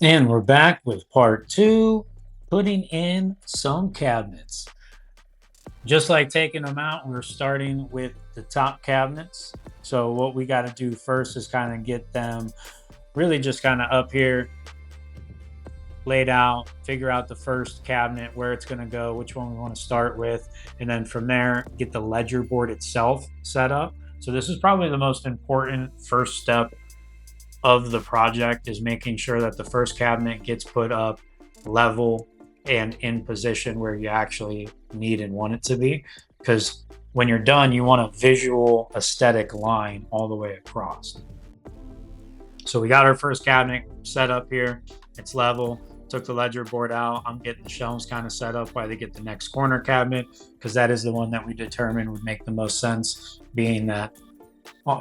And we're back with part two, putting in some cabinets. Just like taking them out, we're starting with the top cabinets. So what we got to do first is kind of get them really just kind of up here, laid out, figure out the first cabinet, where it's going to go, which one we want to start with, and then from there, get the ledger board itself set up. So this is probably the most important first step of the project, is making sure that the first cabinet gets put up level and in position where you actually need and want it to be. Because when you're done, you want a visual aesthetic line all the way across. So we got our first cabinet set up here. It's level. Took the ledger board out. I'm getting the shelves kind of set up while they get the next corner cabinet, because that is the one that we determined would make the most sense, being that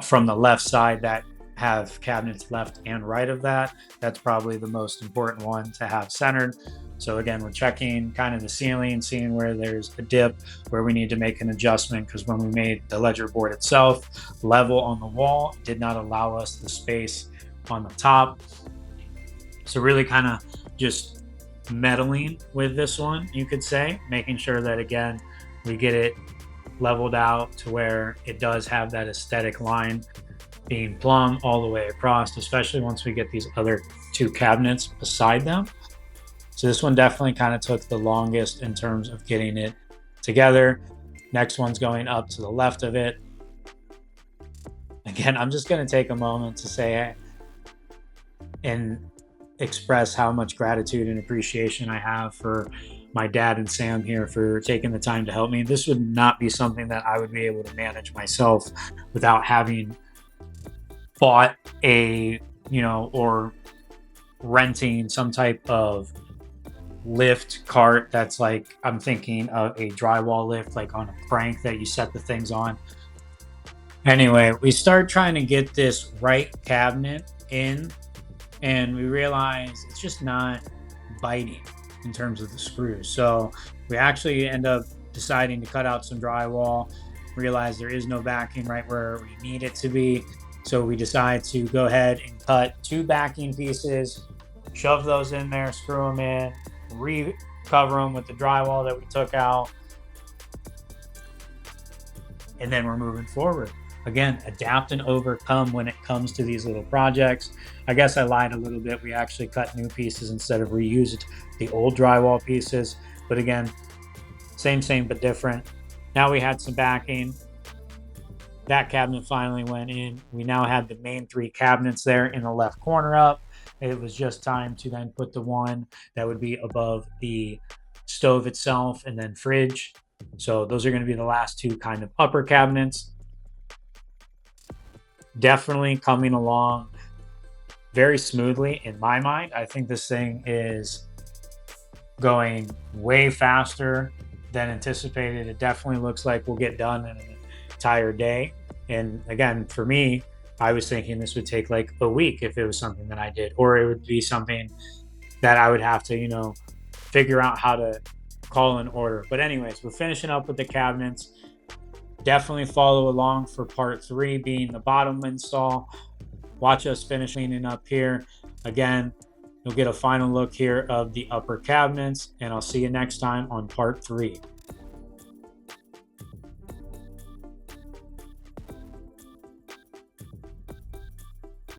from the left side that have cabinets left and right of that. That's probably the most important one to have centered. So again, we're checking kind of the ceiling, seeing where there's a dip, where we need to make an adjustment, because when we made the ledger board itself level on the wall, it did not allow us the space on the top. So really kind of just meddling with this one, you could say, making sure that again, we get it leveled out to where it does have that aesthetic line being plumb all the way across, especially once we get these other two cabinets beside them. So this one definitely kind of took the longest in terms of getting it together. Next one's going up to the left of it. Again, I'm just going to take a moment to say and express how much gratitude and appreciation I have for my dad and Sam here for taking the time to help me. This would not be something that I would be able to manage myself without having bought a, or renting some type of lift cart that's like, I'm thinking of a drywall lift, like on a crank that you set the things on. Anyway, we start trying to get this right cabinet in, and we realize it's just not biting in terms of the screws. So we actually end up deciding to cut out some drywall, realize there is no backing right where we need it to be. So we decide to go ahead and cut two backing pieces, shove those in there, screw them in, recover them with the drywall that we took out, and then we're moving forward. Again, adapt and overcome when it comes to these little projects. I guess I lied a little bit. We actually cut new pieces instead of reused the old drywall pieces. But again, same, but different. Now we had some backing. That cabinet finally went in. We now had the main three cabinets there in the left corner up. It was just time to then put the one that would be above the stove itself and then fridge. So those are going to be the last two kind of upper cabinets. Definitely coming along very smoothly in my mind. I think this thing is going way faster than anticipated. It definitely looks like we'll get done in an entire day. And again, for me, I was thinking this would take like a week if it was something that I did, or it would be something that I would have to, figure out how to call in order. But, anyways, we're finishing up with the cabinets. Definitely follow along for part three, being the bottom install. Watch us finish cleaning up here. Again, you'll get a final look here of the upper cabinets, and I'll see you next time on part three.